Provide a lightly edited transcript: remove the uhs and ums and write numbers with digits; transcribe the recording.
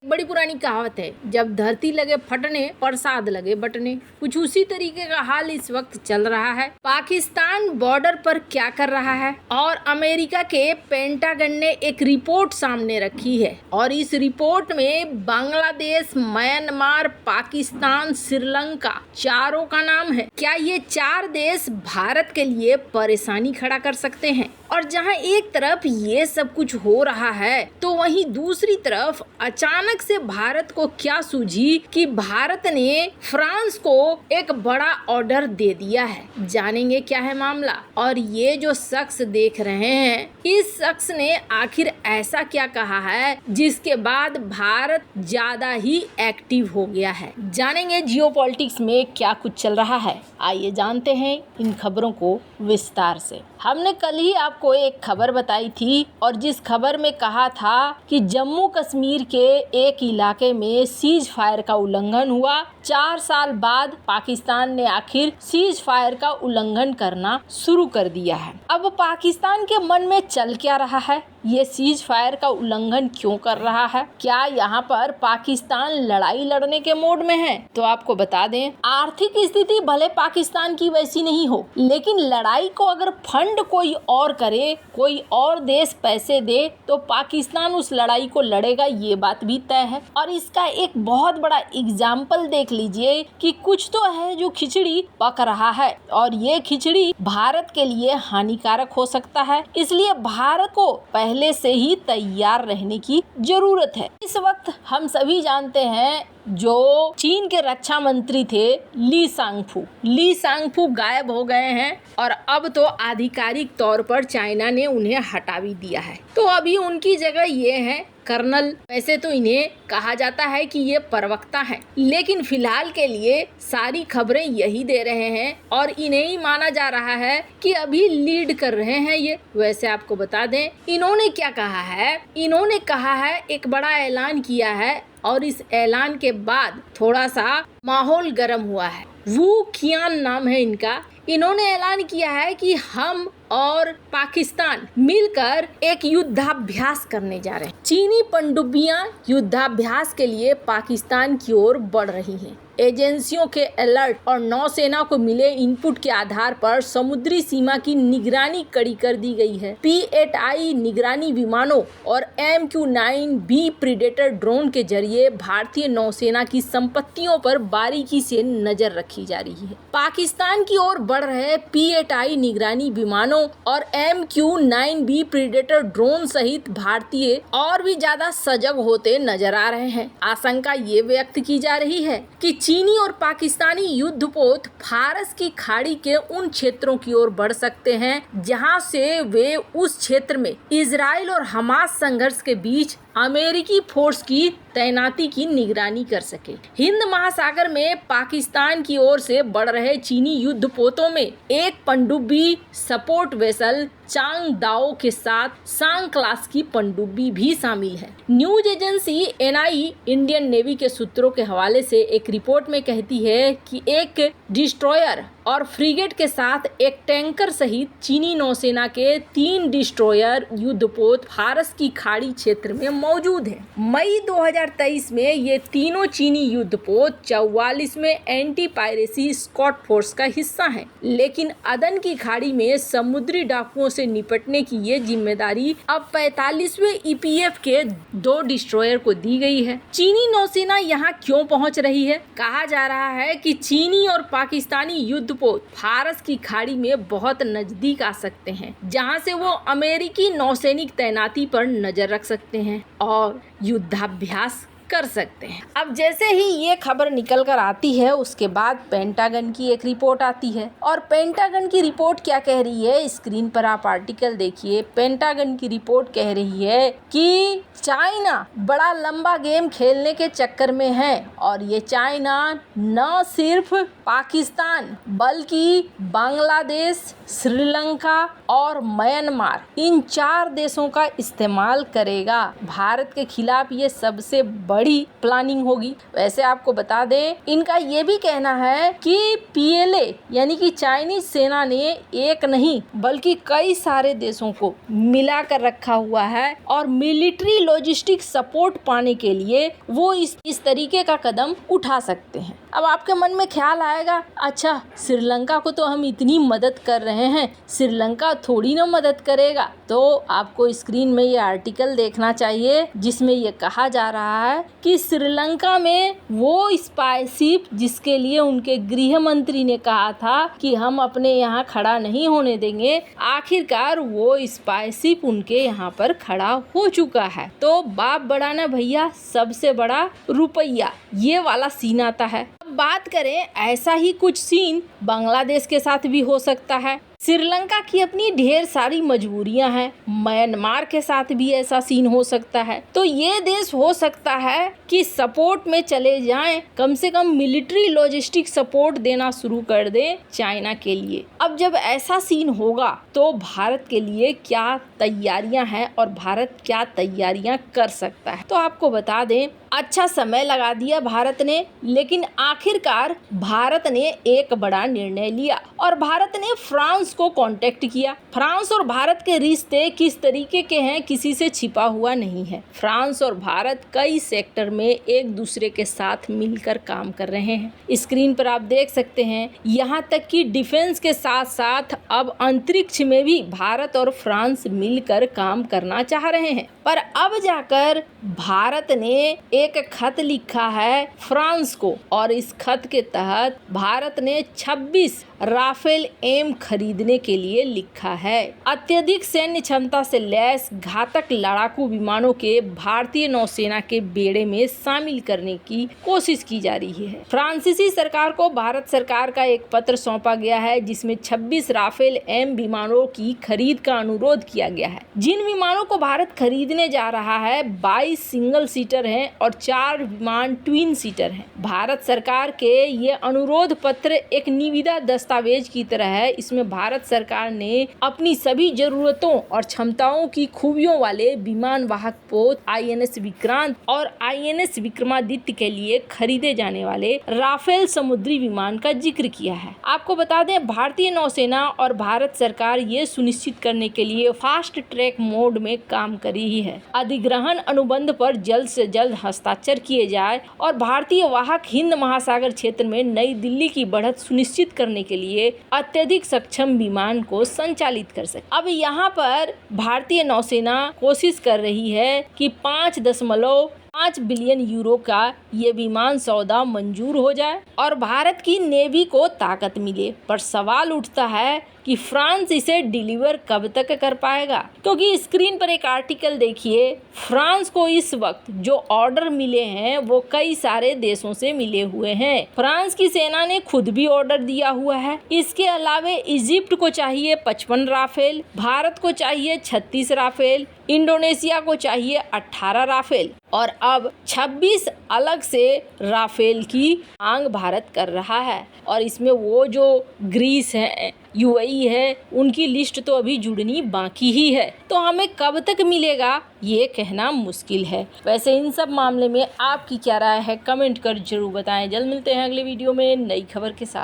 बड़ी पुरानी कहावत है, जब धरती लगे फटने प्रसाद लगे बटने। कुछ उसी तरीके का हाल इस वक्त चल रहा है। पाकिस्तान बॉर्डर पर क्या कर रहा है और अमेरिका के पेंटागन ने एक रिपोर्ट सामने रखी है और इस रिपोर्ट में बांग्लादेश, म्यांमार, पाकिस्तान, श्रीलंका चारों का नाम है। क्या ये 4 देश भारत के लिए परेशानी खड़ा कर सकते हैं? और जहां एक तरफ ये सब कुछ हो रहा है तो वहीं दूसरी तरफ अचानक से भारत को क्या सूझी कि भारत ने फ्रांस को एक बड़ा ऑर्डर दे दिया है। जानेंगे क्या है मामला और ये जो शख्स देख रहे हैं, इस शख्स ने आखिर ऐसा क्या कहा है जिसके बाद भारत ज्यादा ही एक्टिव हो गया है। जानेंगे जियोपॉलिटिक्स में क्या कुछ चल रहा है। आइए जानते हैं इन खबरों को विस्तार से। हमने कल ही आपको एक खबर बताई थी और जिस खबर में कहा था कि जम्मू कश्मीर के एक इलाके में सीज फायर का उल्लंघन हुआ। 4 साल बाद पाकिस्तान ने आखिर सीज फायर का उल्लंघन करना शुरू कर दिया है। अब पाकिस्तान के मन में चल क्या रहा है? ये सीज फायर का उल्लंघन क्यों कर रहा है? क्या यहाँ पर पाकिस्तान लड़ाई लड़ने के मोड में है? तो आपको बता दें, आर्थिक स्थिति भले पाकिस्तान की वैसी नहीं हो, लेकिन लड़ाई को अगर फंड कोई और करे, कोई और देश पैसे दे, तो पाकिस्तान उस लड़ाई को लड़ेगा, ये बात भी तय है। और इसका एक बहुत बड़ा एग्जाम्पल देख लीजिए कि कुछ तो है जो खिचड़ी पक रहा है और ये खिचड़ी भारत के लिए हानिकारक हो सकता है। इसलिए भारत को पहले से ही तैयार रहने की जरूरत है। इस वक्त हम सभी जानते हैं जो चीन के रक्षा मंत्री थे ली सांगफू गायब हो गए हैं और अब तो आधिकारिक तौर पर चाइना ने उन्हें हटा भी दिया है। तो अभी उनकी जगह ये है कर्नल। वैसे तो इन्हें कहा जाता है कि ये प्रवक्ता हैं, लेकिन फिलहाल के लिए सारी खबरें यही दे रहे हैं और इन्हें ही माना जा रहा है कि अभी लीड कर रहे हैं ये। वैसे आपको बता दें, इन्होंने क्या कहा है? इन्होंने कहा है, एक बड़ा ऐलान किया है और इस ऐलान के बाद थोड़ा सा माहौल गर्म हुआ है। वू कियान नाम है इनका। इन्होंने ऐलान किया है कि हम और पाकिस्तान मिलकर एक युद्धाभ्यास करने जा रहे हैं। चीनी पनडुब्बियां युद्धाभ्यास के लिए पाकिस्तान की ओर बढ़ रही हैं। एजेंसियों के अलर्ट और नौसेना को मिले इनपुट के आधार पर समुद्री सीमा की निगरानी कड़ी कर दी गई है। P-8I निगरानी विमानों और MQ-9B प्रीडेटर ड्रोन के जरिए भारतीय नौसेना की संपत्तियों पर बारीकी से नजर रखी जा रही है। पाकिस्तान की ओर बढ़ रहे P-8I निगरानी विमानों और MQ-9B प्रीडेटर ड्रोन सहित भारतीय और भी ज्यादा सजग होते नजर आ रहे हैं। आशंका ये व्यक्त की जा रही है कि चीनी और पाकिस्तानी युद्धपोत फारस की खाड़ी के उन क्षेत्रों की ओर बढ़ सकते हैं जहां से वे उस क्षेत्र में इजराइल और हमास संघर्ष के बीच अमेरिकी फोर्स की तैनाती की निगरानी कर सके। हिंद महासागर में पाकिस्तान की ओर से बढ़ रहे चीनी युद्धपोतों में एक पनडुब्बी सपोर्ट वेसल चांगदाओ के साथ सांग क्लास की पनडुब्बी भी शामिल है। News agency NI Indian navy के सूत्रों के हवाले से एक रिपोर्ट में कहती है कि एक डिस्ट्रॉयर और फ्रिगेट के साथ एक टैंकर सहित चीनी नौसेना के 3 डिस्ट्रॉयर युद्धपोत फारस की खाड़ी क्षेत्र में मौजूद है। मई 2023 में ये तीनों चीनी युद्धपोत 44वें एंटी पायरेसी स्क्वाड फोर्स का हिस्सा हैं, लेकिन अदन की खाड़ी में समुद्री डाकुओं से निपटने की ये जिम्मेदारी अब 45वें EPF के 2 डिस्ट्रॉयर को दी गई है। चीनी नौसेना यहाँ क्यों पहुँच रही है? कहा जा रहा है कि चीनी और पाकिस्तानी युद्धपोत फारस की खाड़ी में बहुत नजदीक आ सकते हैं, जहाँ से वो अमेरिकी नौसैनिक तैनाती पर नजर रख सकते हैं और युद्धाभ्यास कर सकते हैं। अब जैसे ही ये खबर निकल कर आती है, उसके बाद पेंटागन की एक रिपोर्ट आती है और पेंटागन की रिपोर्ट क्या कह रही है, स्क्रीन पर आप आर्टिकल देखिए। पेंटागन की रिपोर्ट कह रही है कि चाइना बड़ा लंबा गेम खेलने के चक्कर में है और ये चाइना न सिर्फ पाकिस्तान बल्कि बांग्लादेश, श्रीलंका और म्यांमार, इन 4 देशों का इस्तेमाल करेगा। भारत के खिलाफ ये सबसे बड़ी प्लानिंग होगी। वैसे आपको बता दें, इनका ये भी कहना है कि PLA यानी कि चाइनीज सेना ने एक नहीं बल्कि कई सारे देशों को मिला कर रखा हुआ है और मिलिट्री लॉजिस्टिक सपोर्ट पाने के लिए वो इस तरीके का कदम उठा सकते हैं। अब आपके मन में ख्याल आएगा, अच्छा श्रीलंका को तो हम इतनी मदद कर रहे हैं, श्रीलंका थोड़ी ना मदद करेगा। तो आपको स्क्रीन में ये आर्टिकल देखना चाहिए जिसमें ये कहा जा रहा है कि श्रीलंका में वो स्पाई शिप जिसके लिए उनके गृह मंत्री ने कहा था कि हम अपने यहाँ खड़ा नहीं होने देंगे, आखिरकार वो स्पाई शिप उनके यहाँ पर खड़ा हो चुका है। तो बाप बड़ा ना भैया, सबसे बड़ा रुपया, ये वाला सीन आता है। अब बात करें, ऐसा ही कुछ सीन बांग्लादेश के साथ भी हो सकता है। श्रीलंका की अपनी ढेर सारी मजबूरियां हैं, म्यांमार के साथ भी ऐसा सीन हो सकता है। तो ये देश हो सकता है कि सपोर्ट में चले जाएं, कम से कम मिलिट्री लॉजिस्टिक सपोर्ट देना शुरू कर दें चाइना के लिए। अब जब ऐसा सीन होगा तो भारत के लिए क्या तैयारियां हैं और भारत क्या तैयारियां कर सकता है। तो आपको बता दें, अच्छा समय लगा दिया भारत ने, लेकिन आखिरकार भारत ने एक बड़ा निर्णय लिया और भारत ने फ्रांस को कांटेक्ट किया। फ्रांस और भारत के रिश्ते किस तरीके के हैं किसी से छिपा हुआ नहीं है। फ्रांस और भारत कई सेक्टर में एक दूसरे के साथ मिलकर काम कर रहे हैं। स्क्रीन पर आप देख सकते हैं, यहाँ तक कि डिफेंस के साथ साथ अब अंतरिक्ष में भी भारत और फ्रांस मिलकर काम करना चाह रहे हैं। पर अब जाकर भारत ने एक खत लिखा है फ्रांस को और इस खत के तहत भारत ने 26 राफेल एम खरीदने के लिए लिखा है। अत्यधिक सैन्य क्षमता से लैस घातक लड़ाकू विमानों के भारतीय नौसेना के बेड़े में शामिल करने की कोशिश की जा रही है। फ्रांसीसी सरकार को भारत सरकार का एक पत्र सौंपा गया है जिसमें 26 राफेल एम विमानों की खरीद का अनुरोध किया गया है। जिन विमानों को भारत खरीदने जा रहा है 22 सिंगल सीटर हैं और 4 विमान ट्विन सीटर हैं। भारत सरकार के ये अनुरोध पत्र एक निविदा दस्तावेज की तरह है। इसमें भारत सरकार ने अपनी सभी जरूरतों और क्षमताओं की खूबियों वाले विमान वाहक पोत INS विक्रांत और INS विक्रमादित्य के लिए खरीदे जाने वाले राफेल समुद्री विमान का जिक्र किया है। आपको बता दें, भारतीय नौसेना और भारत सरकार ये सुनिश्चित करने के लिए फास्ट ट्रैक मोड में काम कर रही है। अधिग्रहण अनुबंध पर जल्द से जल्द हस्ताक्षर किए जाए और भारतीय वाहक हिंद महासागर क्षेत्र में नई दिल्ली की बढ़त सुनिश्चित करने के लिए अत्यधिक सक्षम विमान को संचालित कर सके। अब यहाँ पर भारतीय नौसेना कोशिश कर रही है कि 5.5 बिलियन यूरो का ये विमान सौदा मंजूर हो जाए और भारत की नेवी को ताकत मिले। पर सवाल उठता है कि फ्रांस इसे डिलीवर कब तक कर पाएगा, क्योंकि स्क्रीन पर एक आर्टिकल देखिए, फ्रांस को इस वक्त जो ऑर्डर मिले हैं वो कई सारे देशों से मिले हुए हैं। फ्रांस की सेना ने खुद भी ऑर्डर दिया हुआ है। इसके अलावे इजिप्ट को चाहिए 55 राफेल, भारत को चाहिए 36 राफेल, इंडोनेशिया को चाहिए 18 राफेल और अब 26 अलग से राफेल की मांग भारत कर रहा है। और इसमें वो जो ग्रीस है, UAE है, उनकी लिस्ट तो अभी जुड़नी बाकी ही है। तो हमें कब तक मिलेगा ये कहना मुश्किल है। वैसे इन सब मामले में आपकी क्या राय है, कमेंट कर जरूर बताएं। जल्द मिलते हैं अगले वीडियो में नई खबर के साथ।